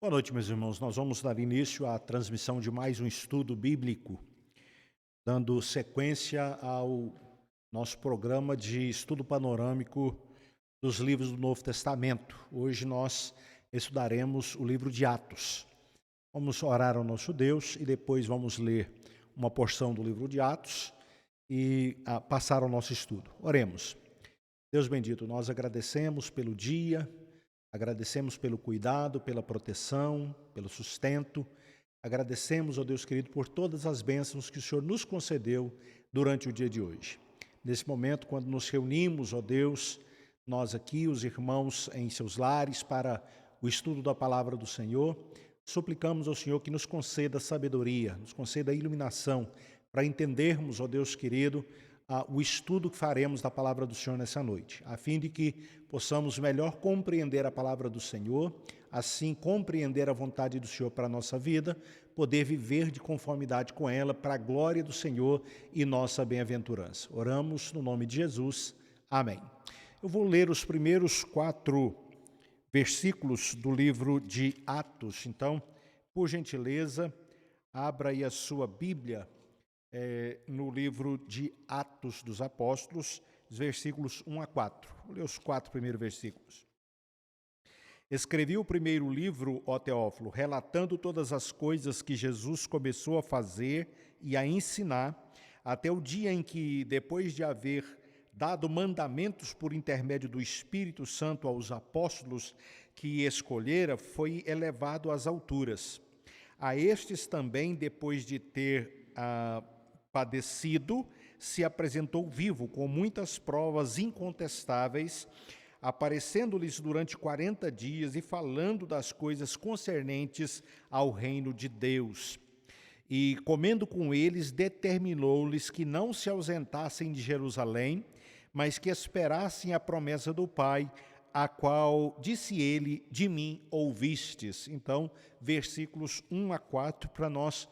Boa noite, meus irmãos. Nós vamos dar início à transmissão de mais um estudo bíblico, dando sequência ao nosso programa de estudo panorâmico dos livros do Novo Testamento. Hoje nós estudaremos o livro de Atos. Vamos orar ao nosso Deus e depois vamos ler uma porção do livro de Atos e passar ao nosso estudo. Oremos. Deus bendito, nós agradecemos pelo dia, agradecemos pelo cuidado, pela proteção, pelo sustento. Agradecemos, ó Deus querido, por todas as bênçãos que o Senhor nos concedeu durante o dia de hoje. Nesse momento, quando nos reunimos, ó Deus, nós aqui, os irmãos em seus lares, para o estudo da palavra do Senhor, suplicamos ao Senhor que nos conceda sabedoria, nos conceda iluminação, para entendermos, ó Deus querido, o estudo que faremos da palavra do Senhor nessa noite, a fim de que possamos melhor compreender a palavra do Senhor, assim compreender a vontade do Senhor para a nossa vida, poder viver de conformidade com ela para a glória do Senhor e nossa bem-aventurança. Oramos no nome de Jesus. Amém. Eu vou ler os primeiros 4 versículos do livro de Atos. Então, por gentileza, abra aí a sua Bíblia no livro de Atos dos Apóstolos, os versículos 1 a 4. Vou ler os 4 primeiros versículos. Escrevi o primeiro livro, ó Teófilo, relatando todas as coisas que Jesus começou a fazer e a ensinar, até o dia em que, depois de haver dado mandamentos por intermédio do Espírito Santo aos apóstolos que escolhera, foi elevado às alturas. A estes também, depois de ter padecido, se apresentou vivo, com muitas provas incontestáveis, aparecendo-lhes durante 40 dias e falando das coisas concernentes ao reino de Deus. E, comendo com eles, determinou-lhes que não se ausentassem de Jerusalém, mas que esperassem a promessa do Pai, a qual, disse ele, de mim ouvistes. Então, versículos 1 a 4, para nós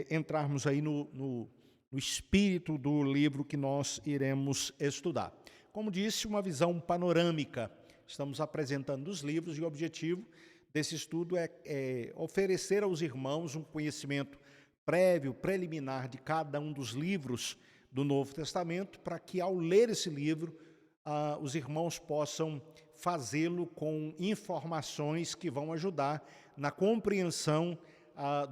entrarmos aí no espírito do livro que nós iremos estudar. Como disse, uma visão panorâmica. Estamos apresentando os livros e o objetivo desse estudo é oferecer aos irmãos um conhecimento prévio, preliminar de cada um dos livros do Novo Testamento, para que ao ler esse livro, os irmãos possam fazê-lo com informações que vão ajudar na compreensão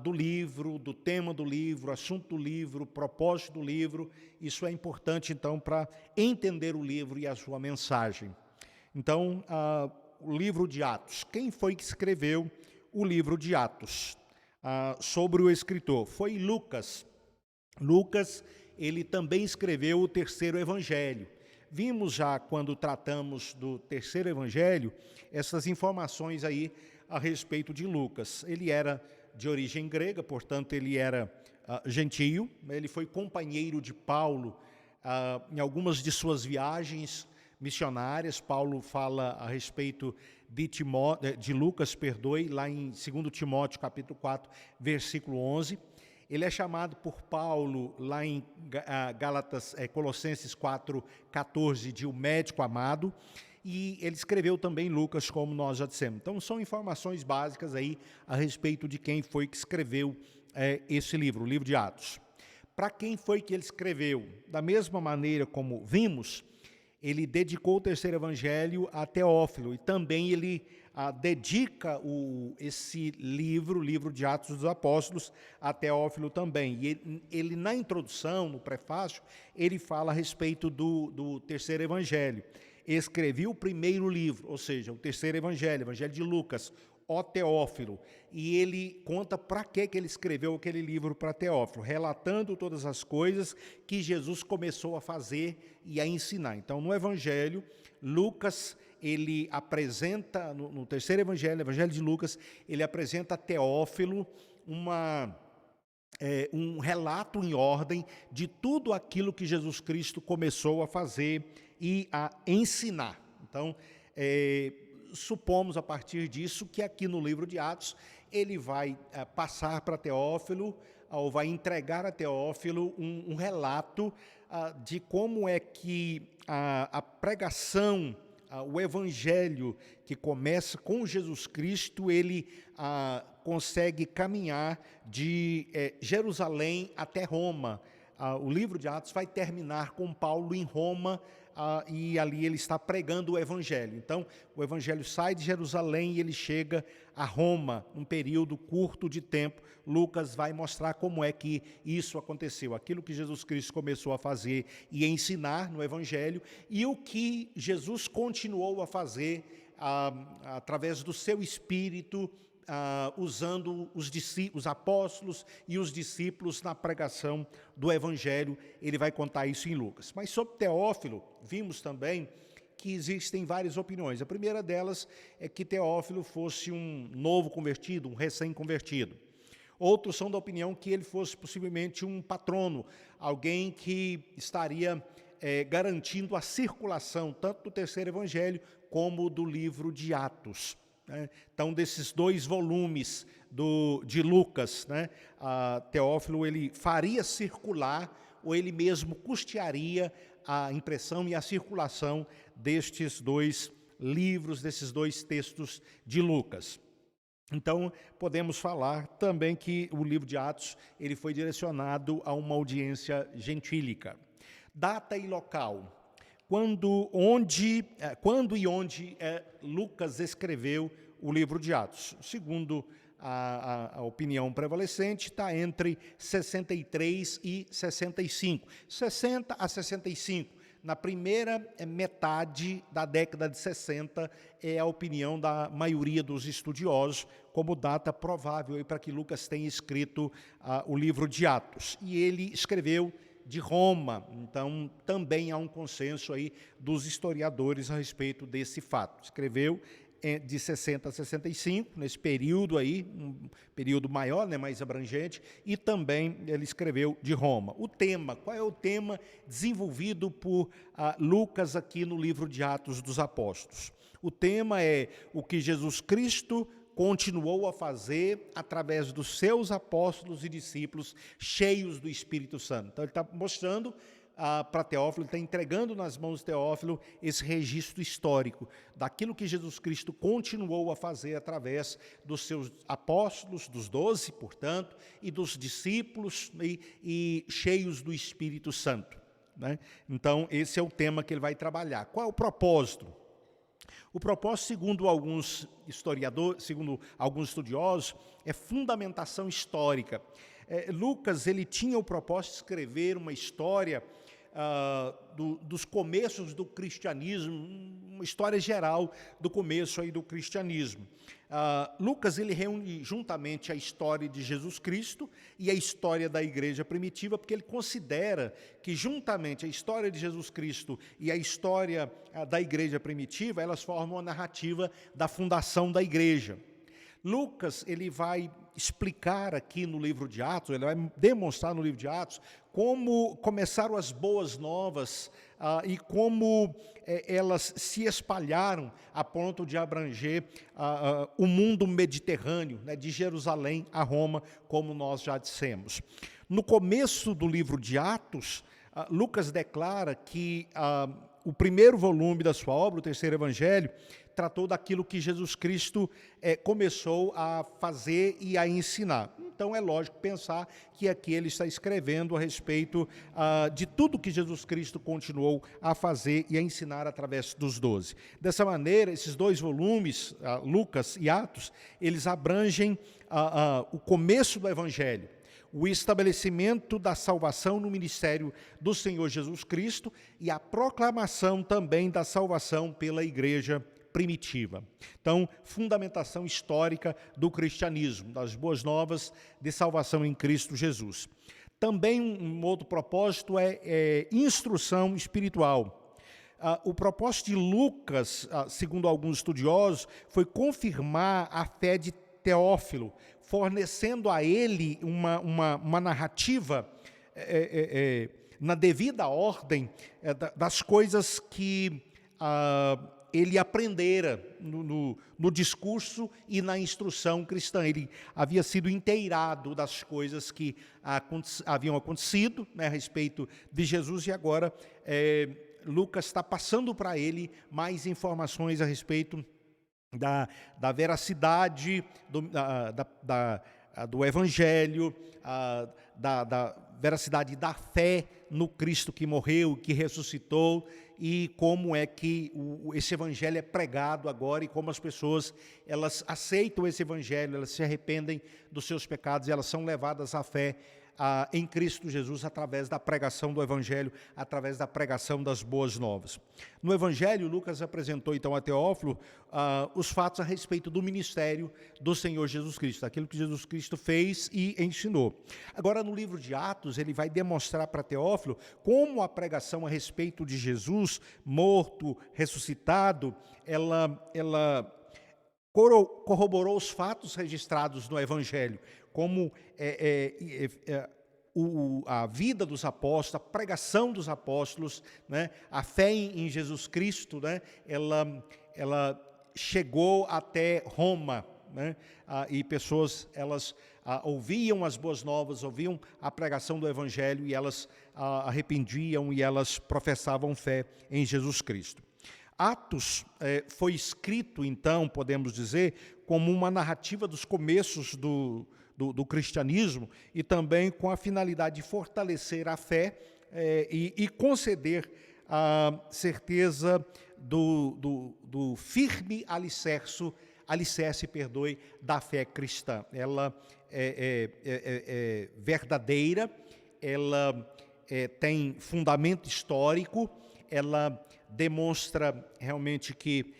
do livro, do tema do livro, assunto do livro, propósito do livro. Isso é importante, então, para entender o livro e a sua mensagem. Então, o livro de Atos. Quem foi que escreveu o livro de Atos? Sobre o escritor. Foi Lucas. Lucas, ele também escreveu o terceiro evangelho. Vimos já, quando tratamos do terceiro evangelho, essas informações aí a respeito de Lucas. Ele era de origem grega, portanto, ele era gentio. Ele foi companheiro de Paulo em algumas de suas viagens missionárias. Paulo fala a respeito de Lucas, lá em 2 Timóteo, capítulo 4, versículo 11. Ele é chamado por Paulo, lá em Colossenses 4, 14, de o médico amado. E ele escreveu também Lucas, como nós já dissemos. Então, são informações básicas aí a respeito de quem foi que escreveu esse livro, o livro de Atos. Para quem foi que ele escreveu? Da mesma maneira como vimos, ele dedicou o terceiro evangelho a Teófilo, e também ele dedica esse livro, o livro de Atos dos Apóstolos, a Teófilo também. E ele na introdução, no prefácio, ele fala a respeito do terceiro evangelho. Escrevi o primeiro livro, ou seja, o terceiro evangelho, evangelho de Lucas, ó Teófilo, e ele conta para que ele escreveu aquele livro para Teófilo, relatando todas as coisas que Jesus começou a fazer e a ensinar. Então, no evangelho, Lucas, ele apresenta, no terceiro evangelho, evangelho de Lucas, ele apresenta a Teófilo um relato em ordem de tudo aquilo que Jesus Cristo começou a fazer e a ensinar. Então, supomos a partir disso que aqui no livro de Atos ele vai passar para Teófilo, ou vai entregar a Teófilo um relato de como é que a pregação o evangelho que começa com Jesus Cristo, ele consegue caminhar de Jerusalém até Roma. O livro de Atos vai terminar com Paulo em Roma, e ali ele está pregando o evangelho. Então, o evangelho sai de Jerusalém e ele chega a Roma, um período curto de tempo. Lucas vai mostrar como é que isso aconteceu, aquilo que Jesus Cristo começou a fazer e ensinar no evangelho, e o que Jesus continuou a fazer através do seu Espírito, usando os apóstolos e os discípulos na pregação do Evangelho. Ele vai contar isso em Lucas. Mas sobre Teófilo, vimos também que existem várias opiniões. A primeira delas é que Teófilo fosse um novo convertido, um recém-convertido. Outros são da opinião que ele fosse possivelmente um patrono, alguém que estaria garantindo a circulação tanto do terceiro Evangelho como do livro de Atos. Então, desses 2 volumes de Lucas, Teófilo ele faria circular, ou ele mesmo custearia a impressão e a circulação destes 2 livros, desses 2 textos de Lucas. Então, podemos falar também que o livro de Atos ele foi direcionado a uma audiência gentílica. Data e local. Quando e onde Lucas escreveu o livro de Atos? Segundo a opinião prevalecente, está entre 63 e 65. 60 a 65. Na primeira metade da década de 60, é a opinião da maioria dos estudiosos, como data provável para que Lucas tenha escrito o livro de Atos. E ele escreveu de Roma, então também há um consenso aí dos historiadores a respeito desse fato. Escreveu de 60 a 65, nesse período aí, um período maior, mais abrangente, e também ele escreveu de Roma. O tema, qual é o tema desenvolvido por Lucas aqui no livro de Atos dos Apóstolos? O tema é o que Jesus Cristo continuou a fazer através dos seus apóstolos e discípulos cheios do Espírito Santo. Então ele está mostrando para Teófilo, ele está entregando nas mãos de Teófilo esse registro histórico daquilo que Jesus Cristo continuou a fazer através dos seus apóstolos, dos 12, portanto, e dos discípulos e cheios do Espírito Santo. Então esse é o tema que ele vai trabalhar. Qual é o propósito? O propósito, segundo alguns historiadores, segundo alguns estudiosos, é fundamentação histórica. Lucas ele tinha o propósito de escrever uma história dos começos do cristianismo, uma história geral do começo aí do cristianismo. Lucas ele reúne juntamente a história de Jesus Cristo e a história da igreja primitiva, porque ele considera que juntamente a história de Jesus Cristo e a história da igreja primitiva, elas formam a narrativa da fundação da igreja. Lucas ele vai explicar aqui no livro de Atos, ele vai demonstrar no livro de Atos como começaram as boas novas e como elas se espalharam a ponto de abranger o mundo mediterrâneo, de Jerusalém a Roma, como nós já dissemos. No começo do livro de Atos, Lucas declara que o primeiro volume da sua obra, o terceiro evangelho, tratou daquilo que Jesus Cristo começou a fazer e a ensinar. Então é lógico pensar que aqui ele está escrevendo a respeito de tudo que Jesus Cristo continuou a fazer e a ensinar através dos 12. Dessa maneira, esses 2 volumes, Lucas e Atos, eles abrangem o começo do evangelho, o estabelecimento da salvação no ministério do Senhor Jesus Cristo e a proclamação também da salvação pela igreja primitiva. Então, fundamentação histórica do cristianismo, das boas novas de salvação em Cristo Jesus. Também um outro propósito é instrução espiritual. O propósito de Lucas, segundo alguns estudiosos, foi confirmar a fé de Teófilo, fornecendo a ele uma narrativa na devida ordem das coisas que ele aprendera no discurso e na instrução cristã. Ele havia sido inteirado das coisas que haviam acontecido a respeito de Jesus e agora Lucas está passando para ele mais informações a respeito da veracidade do Evangelho, da veracidade da fé no Cristo que morreu, que ressuscitou, e como é que esse Evangelho é pregado agora, e como as pessoas elas aceitam esse Evangelho, elas se arrependem dos seus pecados, e elas são levadas à fé em Cristo Jesus, através da pregação do Evangelho, através da pregação das boas novas. No Evangelho, Lucas apresentou então a Teófilo os fatos a respeito do ministério do Senhor Jesus Cristo, aquilo que Jesus Cristo fez e ensinou. Agora, no livro de Atos, ele vai demonstrar para Teófilo como a pregação a respeito de Jesus, morto, ressuscitado, ela corroborou os fatos registrados no Evangelho, como a vida dos apóstolos, a pregação dos apóstolos, né, a fé em Jesus Cristo, né, ela chegou até Roma, né, e pessoas elas ouviam as boas novas, ouviam a pregação do Evangelho, e elas arrependiam e elas professavam fé em Jesus Cristo. Atos foi escrito, então, podemos dizer, como uma narrativa dos começos do cristianismo, e também com a finalidade de fortalecer a fé e conceder a certeza do firme alicerce da fé cristã. Ela é verdadeira, ela tem fundamento histórico, ela demonstra realmente que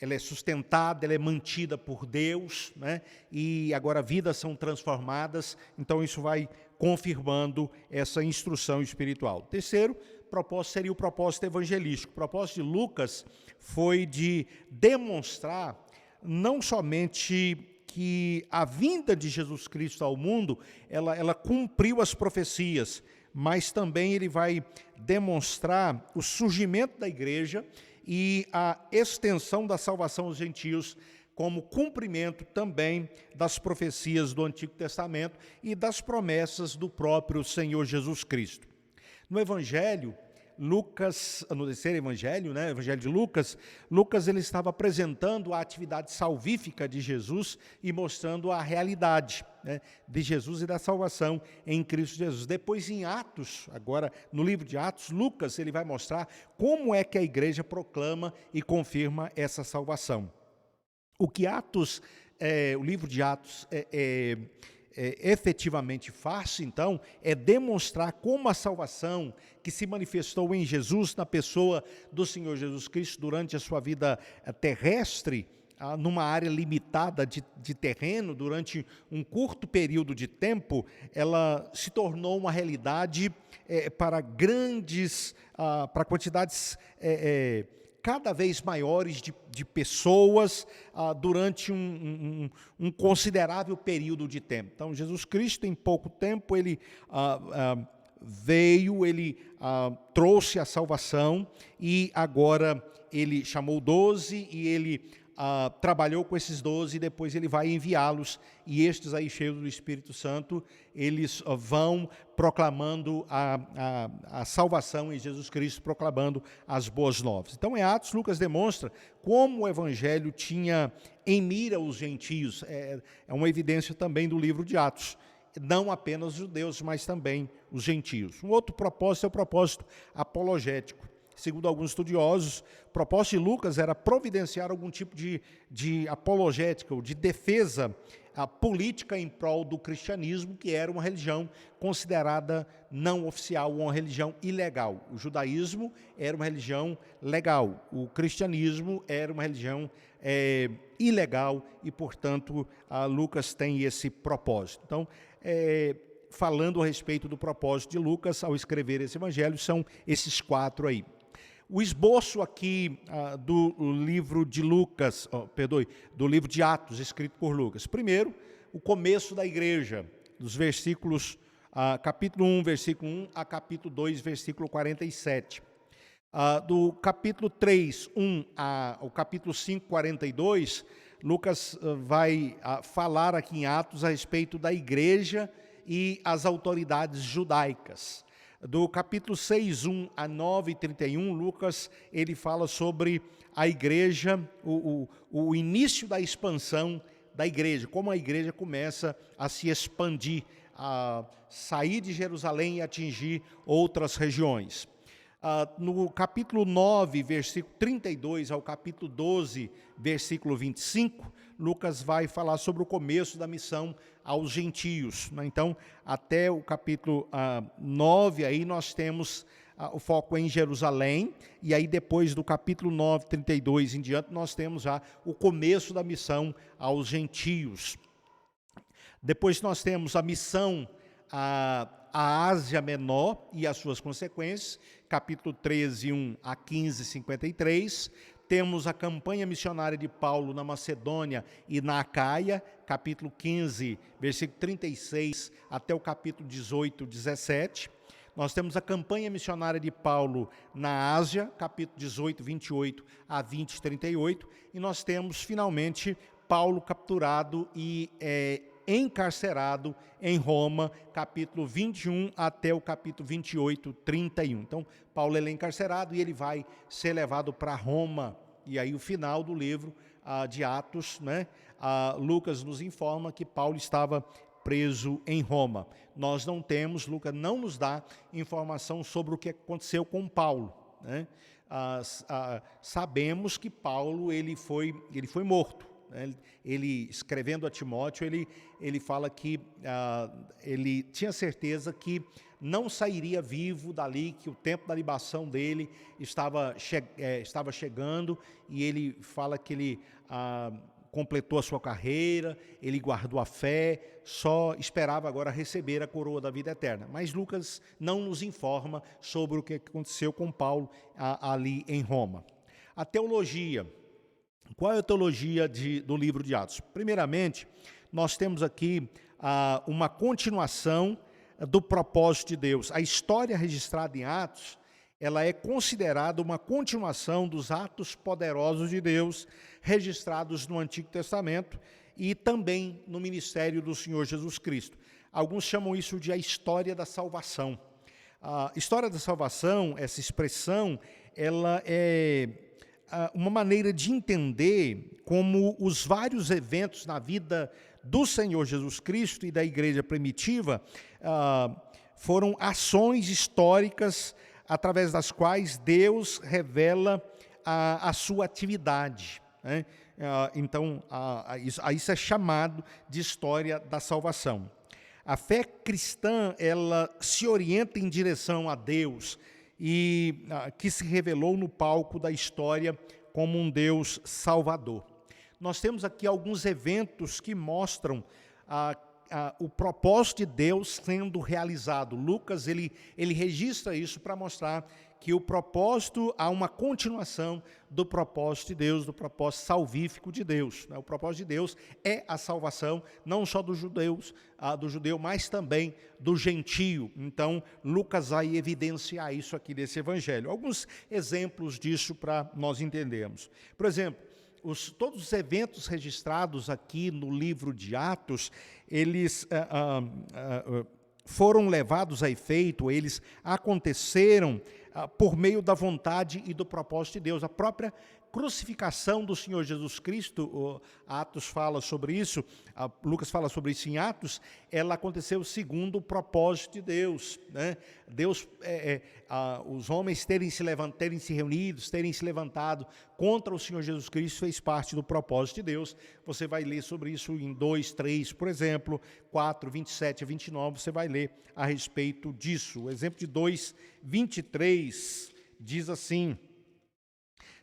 ela é sustentada, ela é mantida por Deus, né? E agora vidas são transformadas, então isso vai confirmando essa instrução espiritual. Terceiro propósito seria o propósito evangelístico. O propósito de Lucas foi de demonstrar não somente que a vinda de Jesus Cristo ao mundo, ela cumpriu as profecias, mas também ele vai demonstrar o surgimento da igreja e a extensão da salvação aos gentios, como cumprimento também das profecias do Antigo Testamento e das promessas do próprio Senhor Jesus Cristo. No Evangelho, no terceiro Evangelho, né, Evangelho de Lucas, ele estava apresentando a atividade salvífica de Jesus e mostrando a realidade, né, de Jesus e da salvação em Cristo Jesus. Depois, em Atos, agora no livro de Atos, Lucas ele vai mostrar como é que a igreja proclama e confirma essa salvação. O que o livro de Atos efetivamente faz, então, é demonstrar como a salvação que se manifestou em Jesus, na pessoa do Senhor Jesus Cristo, durante a sua vida terrestre, numa área limitada de terreno, durante um curto período de tempo, ela se tornou uma realidade para quantidades cada vez maiores de pessoas durante um considerável período de tempo. Então, Jesus Cristo, em pouco tempo, ele veio, ele trouxe a salvação, e agora ele chamou 12 e ele trabalhou com esses 12, e depois ele vai enviá-los, e estes aí, cheios do Espírito Santo, eles vão proclamando a salvação em Jesus Cristo, proclamando as boas novas. Então, em Atos, Lucas demonstra como o Evangelho tinha em mira os gentios. É uma evidência também do livro de Atos, não apenas os judeus, mas também os gentios. Um outro propósito é o propósito apologético. Segundo alguns estudiosos, o propósito de Lucas era providenciar algum tipo de apologética, ou de defesa política em prol do cristianismo, que era uma religião considerada não oficial, uma religião ilegal. O judaísmo era uma religião legal, o cristianismo era uma religião ilegal, e, portanto, Lucas tem esse propósito. Então, falando a respeito do propósito de Lucas ao escrever esse evangelho, são esses 4 aí. O esboço aqui do livro de Lucas, do livro de Atos, escrito por Lucas. Primeiro, o começo da igreja, dos versículos, capítulo 1, versículo 1, a capítulo 2, versículo 47. Do capítulo 3, 1 ao capítulo 5, 42, Lucas vai falar aqui em Atos a respeito da igreja e as autoridades judaicas. Do capítulo 6:1 a 9:31, Lucas ele fala sobre a igreja, o início da expansão da igreja, como a igreja começa a se expandir, a sair de Jerusalém e atingir outras regiões. No capítulo 9, versículo 32 ao capítulo 12, versículo 25, Lucas vai falar sobre o começo da missão aos gentios. Então, até o capítulo 9, aí nós temos o foco em Jerusalém, e aí depois do capítulo 9, 32 em diante, nós temos já o começo da missão aos gentios. Depois nós temos a missão à Ásia Menor e as suas consequências, capítulo 13, 1 a 15, 53. Temos a campanha missionária de Paulo na Macedônia e na Acaia, capítulo 15, versículo 36 até o capítulo 18, 17. Nós temos a campanha missionária de Paulo na Ásia, capítulo 18, 28 a 20, 38. E nós temos, finalmente, Paulo capturado e encarcerado em Roma, capítulo 21 até o capítulo 28, 31. Então, Paulo ele é encarcerado e ele vai ser levado para Roma. E aí o final do livro de Atos, né, Lucas nos informa que Paulo estava preso em Roma. Nós não temos, Lucas não nos dá informação sobre o que aconteceu com Paulo, né? Sabemos que Paulo ele foi morto. Ele, escrevendo a Timóteo, ele fala que ele tinha certeza que não sairia vivo dali, que o tempo da libação dele estava chegando, e ele fala que ele completou a sua carreira, ele guardou a fé, só esperava agora receber a coroa da vida eterna. Mas Lucas não nos informa sobre o que aconteceu com Paulo ali em Roma. A teologia. Qual é a teologia do livro de Atos? Primeiramente, nós temos aqui uma continuação do propósito de Deus. A história registrada em Atos, ela é considerada uma continuação dos atos poderosos de Deus registrados no Antigo Testamento e também no ministério do Senhor Jesus Cristo. Alguns chamam isso de a história da salvação. A história da salvação, essa expressão, ela é uma maneira de entender como os vários eventos na vida do Senhor Jesus Cristo e da igreja primitiva foram ações históricas através das quais Deus revela a sua atividade, né? Então, isso é chamado de história da salvação. A fé cristã, ela se orienta em direção a Deus e que se revelou no palco da história como um Deus salvador. Nós temos aqui alguns eventos que mostram o propósito de Deus sendo realizado. Lucas, ele registra isso para mostrar que o propósito, há uma continuação do propósito de Deus, do propósito salvífico de Deus. O propósito de Deus é a salvação, não só dos judeus, do judeu, mas também do gentio. Então, Lucas vai evidenciar isso aqui desse evangelho. Alguns exemplos disso para nós entendermos. Por exemplo, todos os eventos registrados aqui no livro de Atos, eles foram levados a efeito, eles aconteceram por meio da vontade e do propósito de Deus. A própria crucificação do Senhor Jesus Cristo, Atos fala sobre isso, Lucas fala sobre isso em Atos, ela aconteceu segundo o propósito de Deus, né? Deus, os homens terem se reunido, terem se levantado contra o Senhor Jesus Cristo fez parte do propósito de Deus. Você vai ler sobre isso em 2, 3, por exemplo, 4, 27 a 29, você vai ler a respeito disso. O exemplo de 2, 23 diz assim: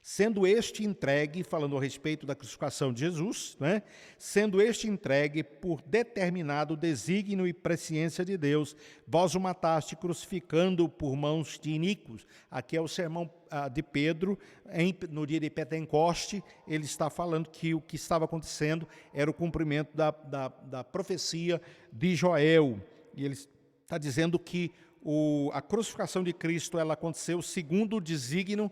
sendo este entregue, falando a respeito da crucificação de Jesus, né? Sendo este entregue por determinado desígnio e presciência de Deus, vós o mataste crucificando-o por mãos de iníquos. Aqui é o sermão de Pedro, no dia de Pentecoste. Ele está falando que o que estava acontecendo era o cumprimento da profecia de Joel. E ele está dizendo que a crucificação de Cristo ela aconteceu segundo o desígnio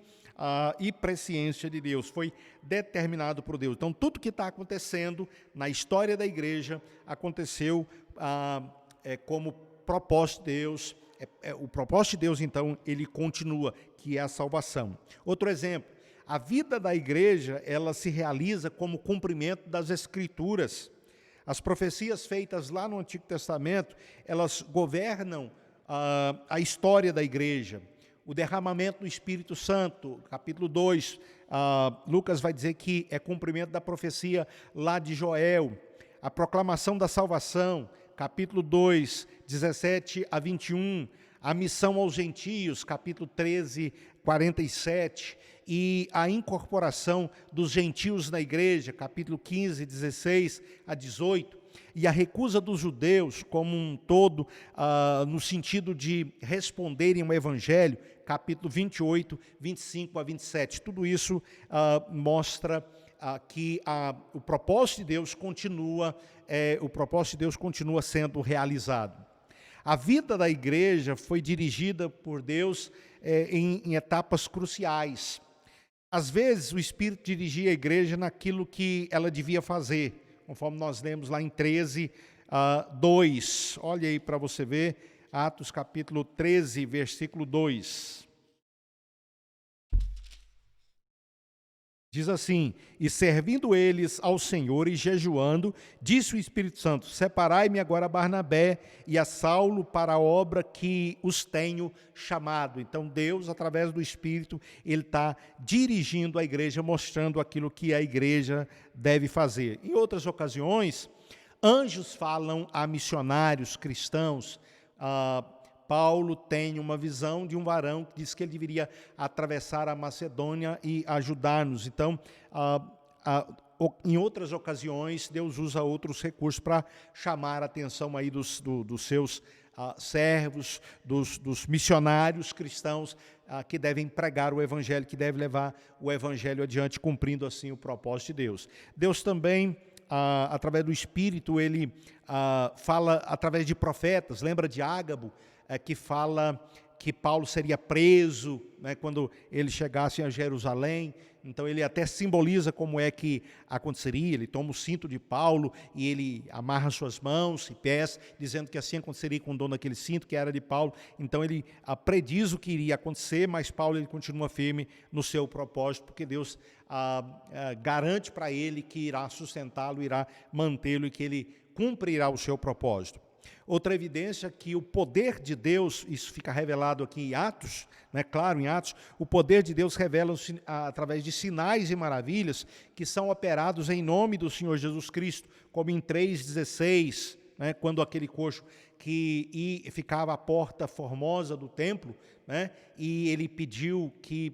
e presciência de Deus, foi determinado por Deus. Então, tudo que está acontecendo na história da igreja aconteceu como propósito de Deus, o propósito de Deus, então, ele continua, que é a salvação. Outro exemplo, a vida da igreja, ela se realiza como cumprimento das Escrituras. As profecias feitas lá no Antigo Testamento, elas governam a história da igreja. O derramamento do Espírito Santo, capítulo 2, Lucas vai dizer que é cumprimento da profecia lá de Joel. A proclamação da salvação, capítulo 2, 17 a 21. A missão aos gentios, capítulo 13, 47. E a incorporação dos gentios na igreja, capítulo 15, 16 a 18. E a recusa dos judeus como um todo, no sentido de responderem ao evangelho, capítulo 28, 25 a 27. Tudo isso mostra que o propósito de Deus continua, sendo realizado. A vida da igreja foi dirigida por Deus em etapas cruciais. Às vezes o Espírito dirigia a igreja naquilo que ela devia fazer, conforme nós lemos lá em 13, 2. Olha aí para você ver, Atos capítulo 13, versículo 2. Diz assim: e servindo eles ao Senhor e jejuando, disse o Espírito Santo: separai-me agora a Barnabé e a Saulo para a obra que os tenho chamado. Então Deus, através do Espírito, ele está dirigindo a igreja, mostrando aquilo que a igreja deve fazer. Em outras ocasiões, anjos falam a missionários cristãos. Paulo tem uma visão de um varão que diz que ele deveria atravessar a Macedônia e ajudar-nos. Então, em outras ocasiões, Deus usa outros recursos para chamar a atenção aí dos seus servos, dos missionários cristãos que devem pregar o evangelho, que devem levar o evangelho adiante, cumprindo assim o propósito de Deus. Deus também, através do Espírito, ele fala através de profetas. Lembra de Ágabo, que fala que Paulo seria preso, né, quando ele chegasse a Jerusalém. Então ele até simboliza como é que aconteceria. Ele toma o cinto de Paulo e ele amarra suas mãos e pés, dizendo que assim aconteceria com o dono daquele cinto, que era de Paulo. Então ele prediz o que iria acontecer, mas Paulo ele continua firme no seu propósito, porque Deus garante para ele que irá sustentá-lo, irá mantê-lo e que ele cumprirá o seu propósito. Outra evidência que o poder de Deus, isso fica revelado aqui em Atos, né? Claro, em Atos, o poder de Deus revela-se através de sinais e maravilhas que são operados em nome do Senhor Jesus Cristo, como em 3,16, né? Quando aquele coxo que ficava à porta formosa do templo, né? E ele pediu que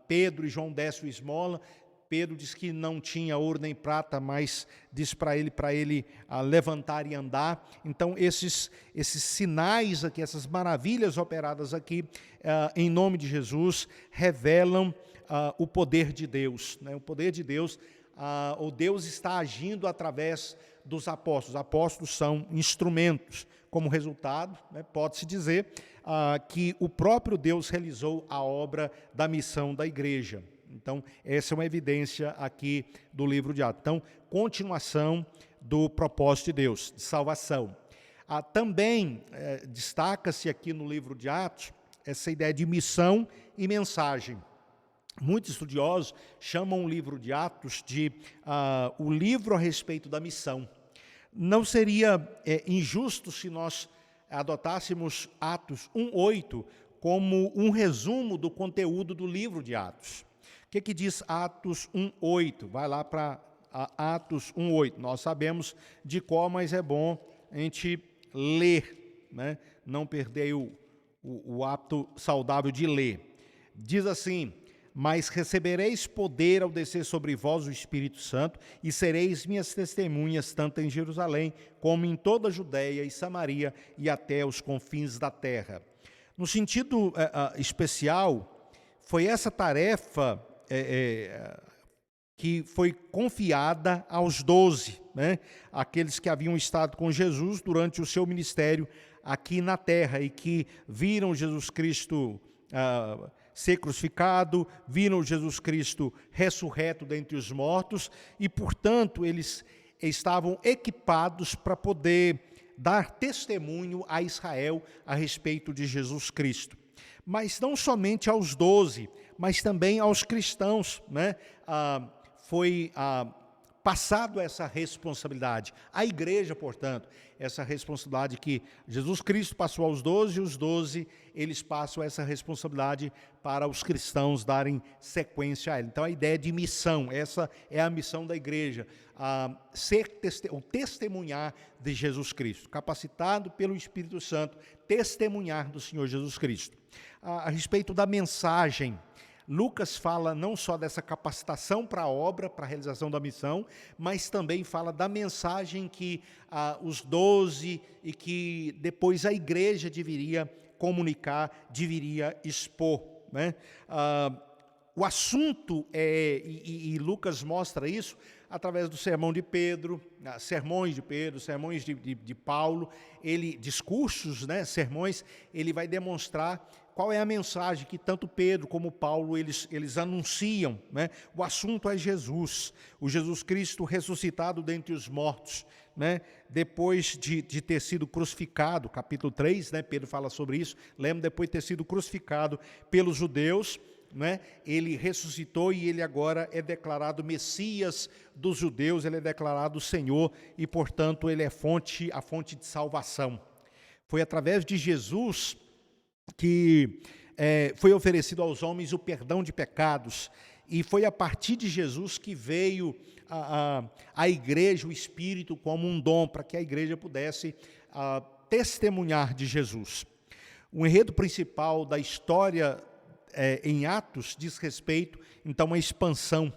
Pedro e João dessem esmola. Pedro diz que não tinha ouro nem prata, mas diz para ele levantar e andar. Então, esses sinais aqui, essas maravilhas operadas aqui, em nome de Jesus, revelam o poder de Deus, né? O poder de Deus, o Deus está agindo através dos apóstolos. Os apóstolos são instrumentos. Como resultado, né, pode-se dizer que o próprio Deus realizou a obra da missão da igreja. Então, essa é uma evidência aqui do livro de Atos. Então, continuação do propósito de Deus, de salvação. Também destaca-se aqui no livro de Atos essa ideia de missão e mensagem. Muitos estudiosos chamam o livro de Atos de o livro a respeito da missão. Não seria injusto se nós adotássemos Atos 1:8 como um resumo do conteúdo do livro de Atos. O que diz Atos 1:8? Vai lá para Atos 1:8. Nós sabemos de qual, mas é bom a gente ler, né? Não perder o hábito saudável de ler. Diz assim: mas recebereis poder ao descer sobre vós o Espírito Santo, e sereis minhas testemunhas, tanto em Jerusalém, como em toda a Judéia e Samaria, e até os confins da terra. No sentido especial, foi essa tarefa que foi confiada aos 12, né? Aqueles que haviam estado com Jesus durante o seu ministério aqui na terra e que viram Jesus Cristo ser crucificado, viram Jesus Cristo ressurreto dentre os mortos e, portanto, eles estavam equipados para poder dar testemunho a Israel a respeito de Jesus Cristo. Mas não somente aos 12, mas também aos cristãos, né? Foi passado essa responsabilidade. A igreja, portanto, essa responsabilidade que Jesus Cristo passou aos 12, e os 12, eles passam essa responsabilidade para os cristãos darem sequência a ela. Então, a ideia de missão, essa é a missão da igreja, o testemunhar de Jesus Cristo, capacitado pelo Espírito Santo, testemunhar do Senhor Jesus Cristo. A respeito da mensagem, Lucas fala não só dessa capacitação para a obra, para a realização da missão, mas também fala da mensagem que os 12 e que depois a igreja deveria comunicar, deveria expor, né? O assunto, e Lucas mostra isso através do sermão de Pedro, sermões de Pedro, sermões de Paulo, discursos, né, sermões, ele vai demonstrar qual é a mensagem que tanto Pedro como Paulo eles anunciam, né? O assunto é Jesus, o Jesus Cristo ressuscitado dentre os mortos, né? Depois de ter sido crucificado, capítulo 3, né? Pedro fala sobre isso, lembra, depois de ter sido crucificado pelos judeus, né? Ele ressuscitou e ele agora é declarado Messias dos judeus, ele é declarado Senhor e, portanto, ele é a fonte de salvação. Foi através de Jesus que foi oferecido aos homens o perdão de pecados, e foi a partir de Jesus que veio a igreja, o Espírito, como um dom, para que a igreja pudesse testemunhar de Jesus. O enredo principal da história em Atos diz respeito, então, à expansão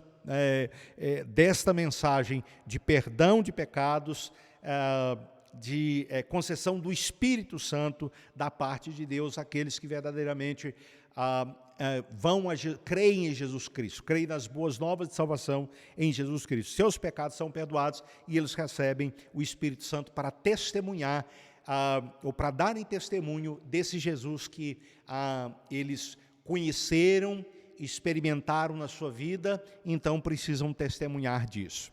desta mensagem de perdão de pecados, de concessão do Espírito Santo da parte de Deus àqueles que verdadeiramente creem em Jesus Cristo, creem nas boas novas de salvação em Jesus Cristo. Seus pecados são perdoados e eles recebem o Espírito Santo para testemunhar, ou para darem testemunho desse Jesus que eles conheceram, experimentaram na sua vida, então precisam testemunhar disso.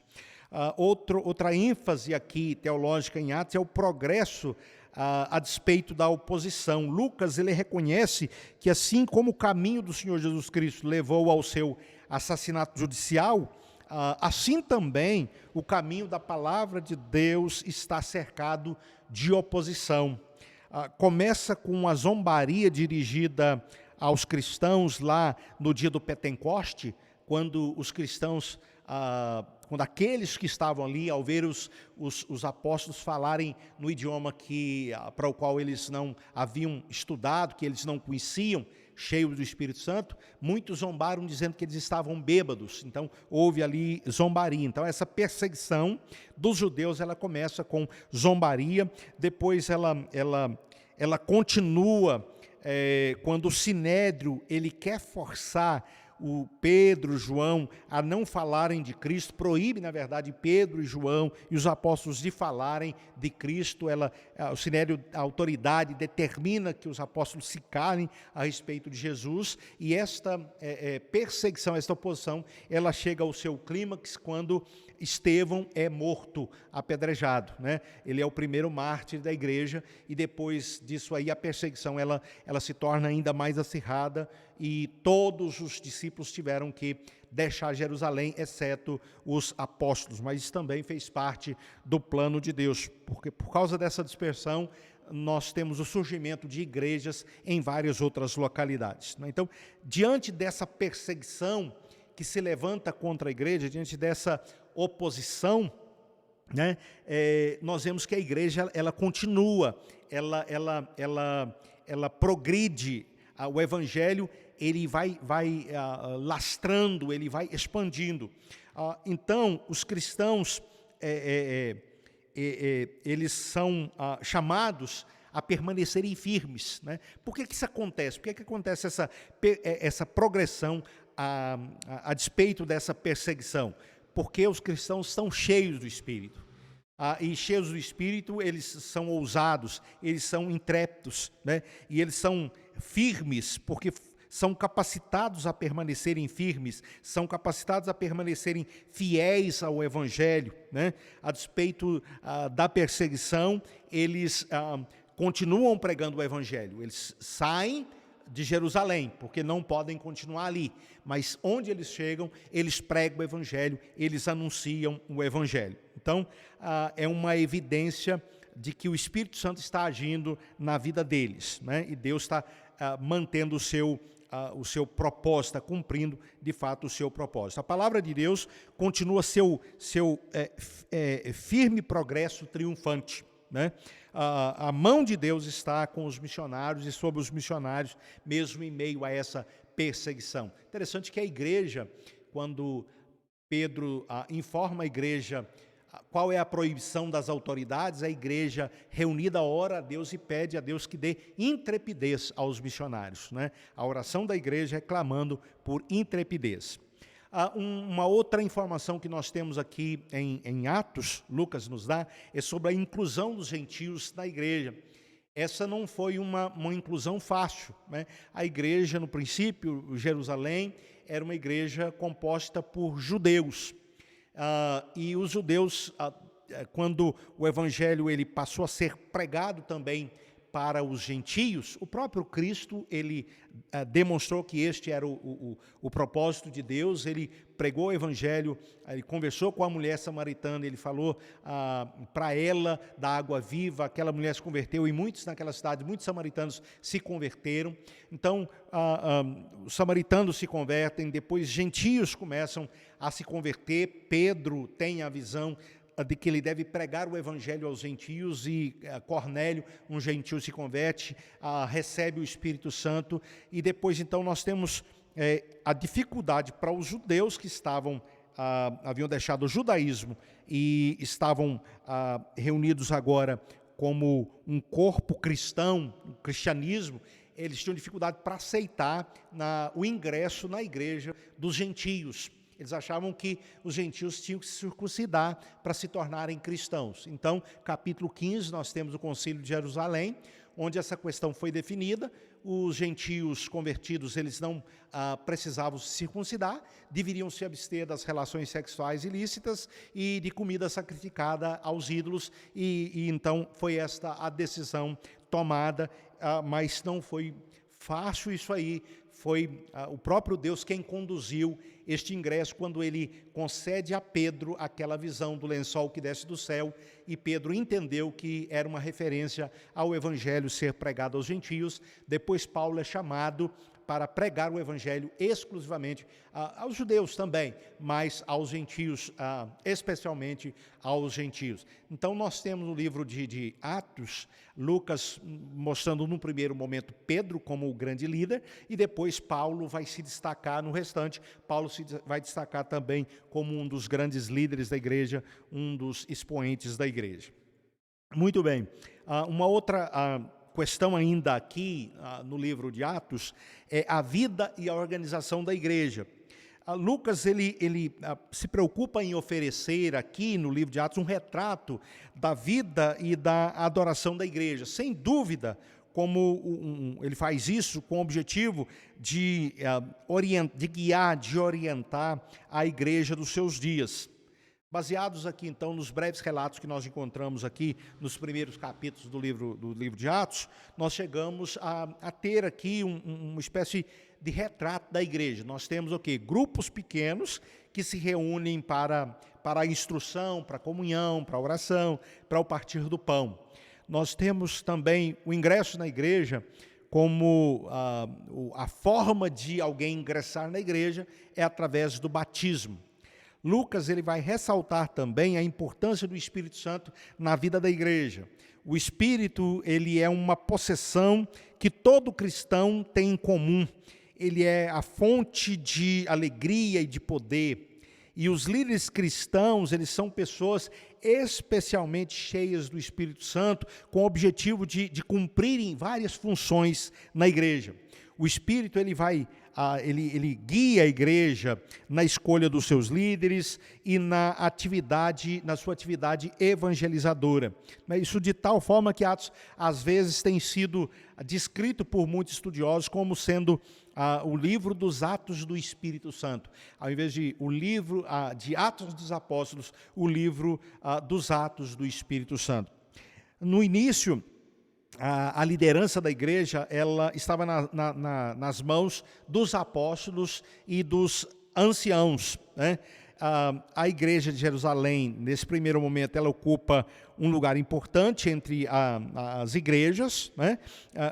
Outra ênfase aqui teológica em Atos é o progresso a despeito da oposição. Lucas, ele reconhece que assim como o caminho do Senhor Jesus Cristo levou ao seu assassinato judicial, assim também o caminho da palavra de Deus está cercado de oposição. Começa com a zombaria dirigida aos cristãos lá no dia do Pentecoste, quando os cristãos, quando aqueles que estavam ali, ao ver os apóstolos falarem no idioma para o qual eles não haviam estudado, que eles não conheciam, cheios do Espírito Santo, muitos zombaram dizendo que eles estavam bêbados. Então houve ali zombaria. Então essa perseguição dos judeus, ela começa com zombaria, depois ela continua quando o Sinédrio ele quer forçar o Pedro, João, a não falarem de Cristo, proíbe, na verdade, Pedro e João e os apóstolos de falarem de Cristo. O Sinédrio, a autoridade, determina que os apóstolos se calem a respeito de Jesus, e esta perseguição, esta oposição, ela chega ao seu clímax quando Estevão é morto, apedrejado, né? Ele é o primeiro mártir da igreja, e depois disso aí a perseguição ela se torna ainda mais acirrada, e todos os discípulos tiveram que deixar Jerusalém, exceto os apóstolos. Mas isso também fez parte do plano de Deus, porque por causa dessa dispersão nós temos o surgimento de igrejas em várias outras localidades, né? Então, diante dessa perseguição que se levanta contra a igreja, diante dessa oposição, né, nós vemos que a igreja ela continua, ela progride, o evangelho ele vai lastrando, ele vai expandindo. Então, os cristãos eles são chamados a permanecerem firmes, né? Por que isso acontece? Por que acontece essa progressão a despeito dessa perseguição? Porque os cristãos estão cheios do Espírito. E cheios do Espírito, eles são ousados, eles são intrépidos, né? E eles são firmes, porque são capacitados a permanecerem firmes, são capacitados a permanecerem fiéis ao Evangelho, né? A despeito da perseguição, eles continuam pregando o Evangelho. Eles saem de Jerusalém, porque não podem continuar ali, mas onde eles chegam, eles pregam o Evangelho, eles anunciam o Evangelho. Então, é uma evidência de que o Espírito Santo está agindo na vida deles, né? E Deus está mantendo o seu propósito, está cumprindo de fato o seu propósito. A palavra de Deus continua seu firme progresso triunfante, né? A mão de Deus está com os missionários e sobre os missionários, mesmo em meio a essa perseguição. Interessante que a igreja, quando Pedro informa a igreja qual é a proibição das autoridades, a igreja reunida ora a Deus e pede a Deus que dê intrepidez aos missionários, né? A oração da igreja é clamando por intrepidez. Uma outra informação que nós temos aqui em Atos, Lucas nos dá, é sobre a inclusão dos gentios na igreja. Essa não foi uma inclusão fácil, né? A igreja, no princípio, Jerusalém, era uma igreja composta por judeus. E os judeus, quando o evangelho ele passou a ser pregado também para os gentios, o próprio Cristo, ele demonstrou que este era o propósito de Deus. Ele pregou o evangelho, ele conversou com a mulher samaritana, ele falou para ela da água viva, aquela mulher se converteu e muitos naquela cidade, muitos samaritanos se converteram. Então, os samaritanos se convertem, depois gentios começam a se converter. Pedro tem a visão de que ele deve pregar o evangelho aos gentios e Cornélio, um gentio, se converte, recebe o Espírito Santo e depois então nós temos a dificuldade para os judeus que haviam deixado o judaísmo e estavam reunidos agora como um corpo cristão, um cristianismo. Eles tinham dificuldade para aceitar o ingresso na igreja dos gentios. Eles achavam que os gentios tinham que se circuncidar para se tornarem cristãos. Então, capítulo 15, nós temos o Concílio de Jerusalém, onde essa questão foi definida. Os gentios convertidos, eles não precisavam se circuncidar, deveriam se abster das relações sexuais ilícitas e de comida sacrificada aos ídolos. E então foi esta a decisão tomada, mas não foi fácil isso aí. Foi o próprio Deus quem conduziu este ingresso quando ele concede a Pedro aquela visão do lençol que desce do céu, e Pedro entendeu que era uma referência ao evangelho ser pregado aos gentios. Depois Paulo é chamado para pregar o evangelho exclusivamente aos judeus também, mas aos gentios, especialmente aos gentios. Então nós temos no livro de Atos, Lucas mostrando num primeiro momento Pedro como o grande líder, e depois Paulo vai se destacar no restante. Paulo vai destacar também como um dos grandes líderes da igreja, um dos expoentes da igreja. Muito bem, uma outra questão ainda aqui no livro de Atos é a vida e a organização da igreja. Lucas ele se preocupa em oferecer aqui no livro de Atos um retrato da vida e da adoração da igreja. Sem dúvida, como ele faz isso com o objetivo de guiar, de orientar a igreja dos seus dias. Baseados aqui, então, nos breves relatos que nós encontramos aqui nos primeiros capítulos do livro de Atos, nós chegamos a ter aqui uma espécie de retrato da igreja. Nós temos o quê? Grupos pequenos que se reúnem para a instrução, para a comunhão, para a oração, para o partir do pão. Nós temos também o ingresso na igreja como a forma de alguém ingressar na igreja é através do batismo. Lucas ele vai ressaltar também a importância do Espírito Santo na vida da igreja. O Espírito ele é uma possessão que todo cristão tem em comum. Ele é a fonte de alegria e de poder. E os líderes cristãos, eles são pessoas especialmente cheias do Espírito Santo, com o objetivo de cumprirem várias funções na igreja. O Espírito ele vai ele guia a igreja na escolha dos seus líderes e na sua atividade evangelizadora. Isso de tal forma que Atos, às vezes, tem sido descrito por muitos estudiosos como sendo o livro dos Atos do Espírito Santo. Ao invés de o livro de Atos dos Apóstolos, o livro dos Atos do Espírito Santo. No início, a liderança da igreja ela estava nas mãos dos apóstolos e dos anciãos, né? A igreja de Jerusalém, nesse primeiro momento, ela ocupa um lugar importante entre as igrejas, né,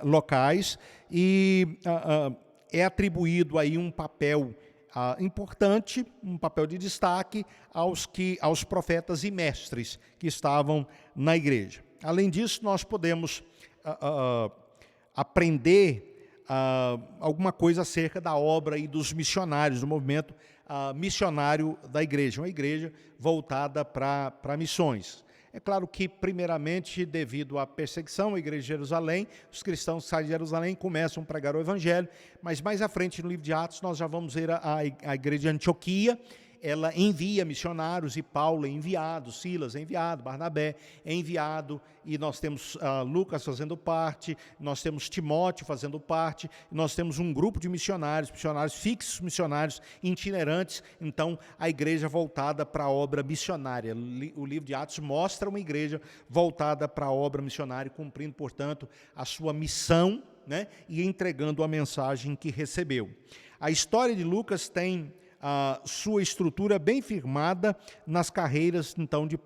locais, e é atribuído aí um papel importante, um papel de destaque aos profetas e mestres que estavam na igreja. Além disso, nós podemos aprender alguma coisa acerca da obra e dos missionários, do movimento missionário da igreja, uma igreja voltada para missões. É claro que, primeiramente, devido à perseguição, a igreja de Jerusalém, os cristãos saem de Jerusalém e começam a pregar o evangelho, mas mais à frente, no livro de Atos, nós já vamos ver a igreja de Antioquia. Ela envia missionários, e Paulo é enviado, Silas é enviado, Barnabé é enviado, e nós temos Lucas fazendo parte, nós temos Timóteo fazendo parte, nós temos um grupo de missionários fixos, missionários itinerantes. Então, a igreja voltada para a obra missionária. O livro de Atos mostra uma igreja voltada para a obra missionária, cumprindo, portanto, a sua missão, né, e entregando a mensagem que recebeu. A história de Lucas tem a sua estrutura bem firmada nas carreiras, então, de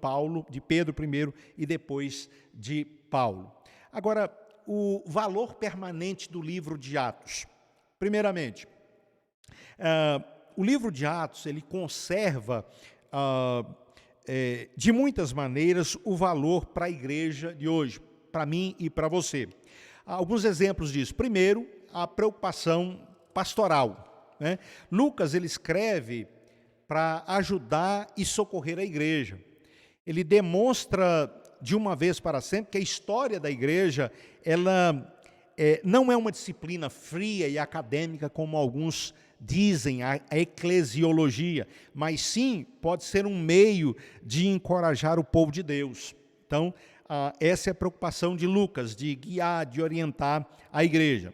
Pedro primeiro e depois de Paulo. Agora, o valor permanente do livro de Atos. Primeiramente, o livro de Atos, ele conserva, de muitas maneiras, o valor para a igreja de hoje, para mim e para você. Alguns exemplos disso. Primeiro, a preocupação pastoral. Né? Lucas, ele escreve para ajudar e socorrer a igreja. Ele demonstra de uma vez para sempre que a história da igreja ela não é uma disciplina fria e acadêmica como alguns dizem, a eclesiologia, mas sim pode ser um meio de encorajar o povo de Deus. Então, essa é a preocupação de Lucas, de guiar, de orientar a igreja.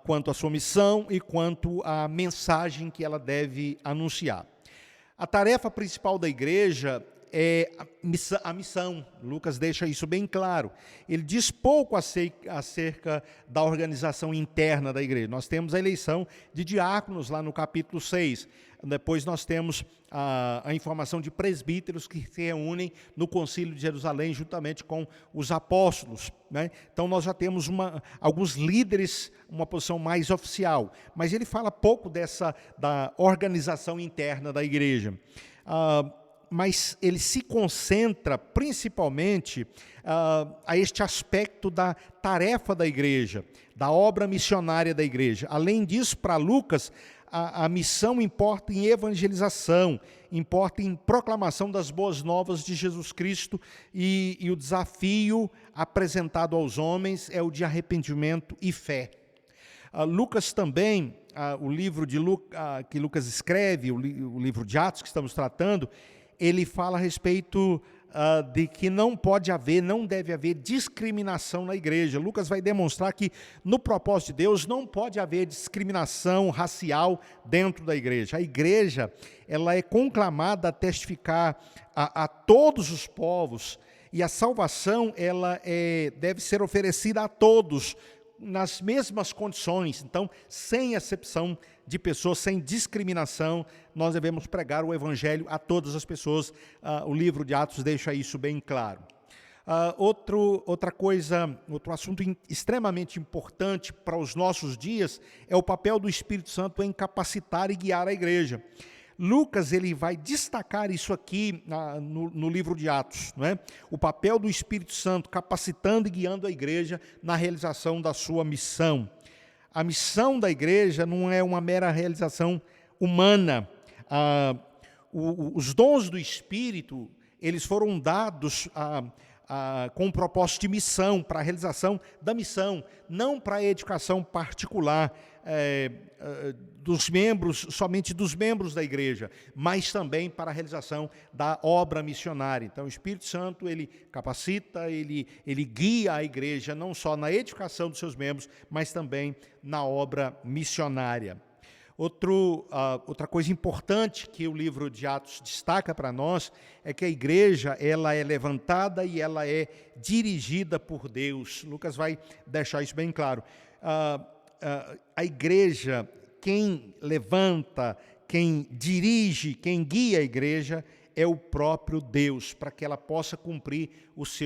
Quanto à sua missão e quanto à mensagem que ela deve anunciar. A tarefa principal da igreja é a missão. Lucas deixa isso bem claro. Ele diz pouco acerca da organização interna da igreja. Nós temos a eleição de diáconos lá no capítulo 6. Depois nós temos a informação de presbíteros que se reúnem no concílio de Jerusalém juntamente com os apóstolos, né? Então nós já temos alguns líderes, uma posição mais oficial, mas ele fala pouco da organização interna da igreja. Mas ele se concentra principalmente a este aspecto da tarefa da igreja, da obra missionária da igreja. Além disso, para Lucas, a missão importa em evangelização, importa em proclamação das boas novas de Jesus Cristo, e o desafio apresentado aos homens é o de arrependimento e fé. Lucas também, o livro que Lucas escreve, o livro de Atos que estamos tratando, ele fala a respeito de que não deve haver discriminação na igreja. Lucas vai demonstrar que no propósito de Deus não pode haver discriminação racial dentro da igreja. A igreja, ela é conclamada a testificar a todos os povos, e a salvação ela deve ser oferecida a todos nas mesmas condições. Então, sem acepção de pessoas, sem discriminação, nós devemos pregar o evangelho a todas as pessoas. O livro de Atos deixa isso bem claro. Outro assunto extremamente importante para os nossos dias é o papel do Espírito Santo em capacitar e guiar a igreja. Lucas ele vai destacar isso aqui no livro de Atos, né? O papel do Espírito Santo capacitando e guiando a igreja na realização da sua missão. A missão da igreja não é uma mera realização humana. Os dons do Espírito, eles foram dados com o propósito de missão, para a realização da missão, não para a edificação particular dos membros, somente dos membros da igreja, mas também para a realização da obra missionária. Então, o Espírito Santo, ele capacita, ele guia a igreja, não só na edificação dos seus membros, mas também na obra missionária. Outra coisa importante que o livro de Atos destaca para nós é que a igreja, ela é levantada e ela é dirigida por Deus. Lucas vai deixar isso bem claro. A igreja, quem levanta, quem dirige, quem guia a igreja é o próprio Deus, para que ela possa cumprir os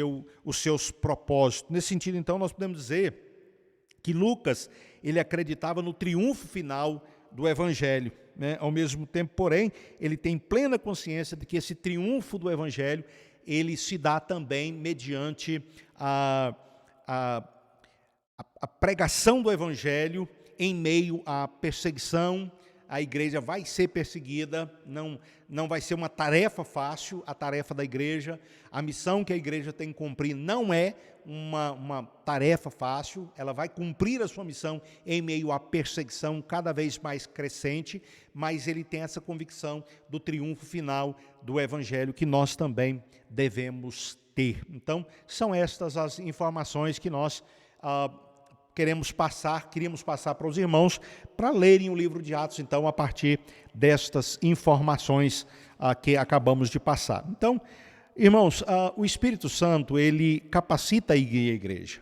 seus propósitos. Nesse sentido, então, nós podemos dizer que Lucas, ele acreditava no triunfo final do Evangelho, né? Ao mesmo tempo, porém, ele tem plena consciência de que esse triunfo do Evangelho, ele se dá também mediante a pregação do Evangelho em meio à perseguição. A igreja vai ser perseguida, não vai ser uma tarefa fácil, a tarefa da igreja. A missão que a igreja tem que cumprir não é uma tarefa fácil, ela vai cumprir a sua missão em meio à perseguição cada vez mais crescente, mas ele tem essa convicção do triunfo final do Evangelho que nós também devemos ter. Então, são estas as informações que nós queríamos passar para os irmãos, para lerem o livro de Atos, então, a partir destas informações que acabamos de passar. Então, irmãos, o Espírito Santo, ele capacita e guia a igreja.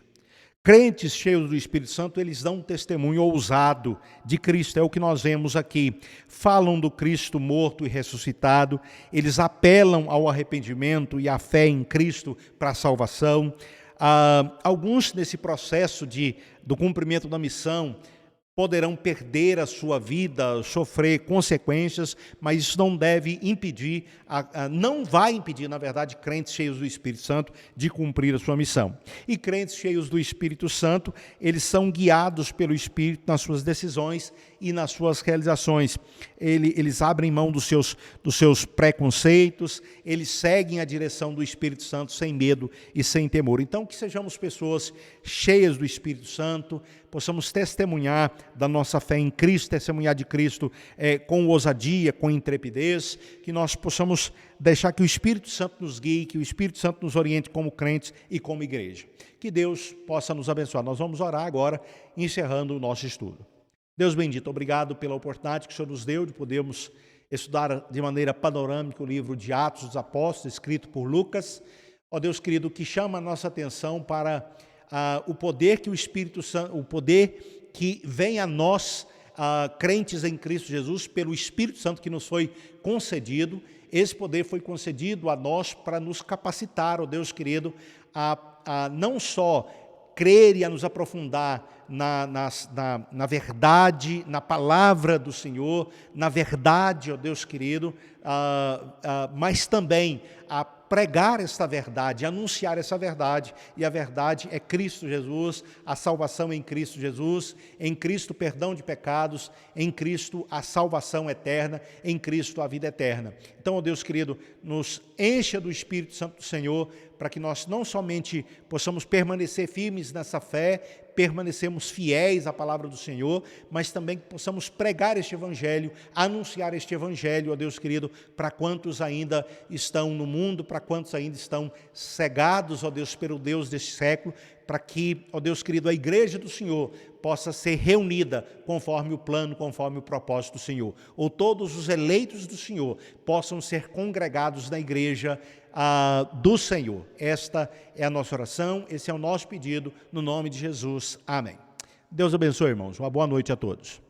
Crentes cheios do Espírito Santo, eles dão um testemunho ousado de Cristo, é o que nós vemos aqui. Falam do Cristo morto e ressuscitado, eles apelam ao arrependimento e à fé em Cristo para a salvação. Alguns nesse processo do cumprimento da missão poderão perder a sua vida, sofrer consequências, mas isso não deve impedir, não vai impedir, na verdade, crentes cheios do Espírito Santo de cumprir a sua missão. E crentes cheios do Espírito Santo, eles são guiados pelo Espírito nas suas decisões e nas suas realizações. Eles abrem mão dos seus preconceitos, eles seguem a direção do Espírito Santo sem medo e sem temor. Então, que sejamos pessoas cheias do Espírito Santo, possamos testemunhar da nossa fé em Cristo, testemunhar de Cristo com ousadia, com intrepidez, que nós possamos deixar que o Espírito Santo nos guie, que o Espírito Santo nos oriente como crentes e como igreja. Que Deus possa nos abençoar. Nós vamos orar agora, encerrando o nosso estudo. Deus bendito, obrigado pela oportunidade que o Senhor nos deu de podermos estudar de maneira panorâmica o livro de Atos dos Apóstolos, escrito por Lucas. Ó Deus querido, que chama a nossa atenção para o poder que o Espírito Santo, o poder que vem a nós, crentes em Cristo Jesus, pelo Espírito Santo que nos foi concedido. Esse poder foi concedido a nós para nos capacitar, ó Deus querido, a não só crer e a nos aprofundar na verdade, na palavra do Senhor, na verdade, ó Deus querido, mas também a pregar esta verdade, anunciar essa verdade, e a verdade é Cristo Jesus, a salvação em Cristo Jesus, em Cristo perdão de pecados, em Cristo a salvação eterna, em Cristo a vida eterna. Então, ó Deus querido, nos encha do Espírito Santo do Senhor, para que nós não somente possamos permanecer firmes nessa fé, permanecemos fiéis à palavra do Senhor, mas também que possamos pregar este Evangelho, anunciar este Evangelho, ó Deus querido, para quantos ainda estão no mundo, para quantos ainda estão cegados, ó Deus, pelo Deus deste século, para que, ó Deus querido, a igreja do Senhor possa ser reunida conforme o plano, conforme o propósito do Senhor. Ou todos os eleitos do Senhor possam ser congregados na igreja do Senhor. Esta é a nossa oração, esse é o nosso pedido, no nome de Jesus. Amém. Deus abençoe, irmãos. Uma boa noite a todos.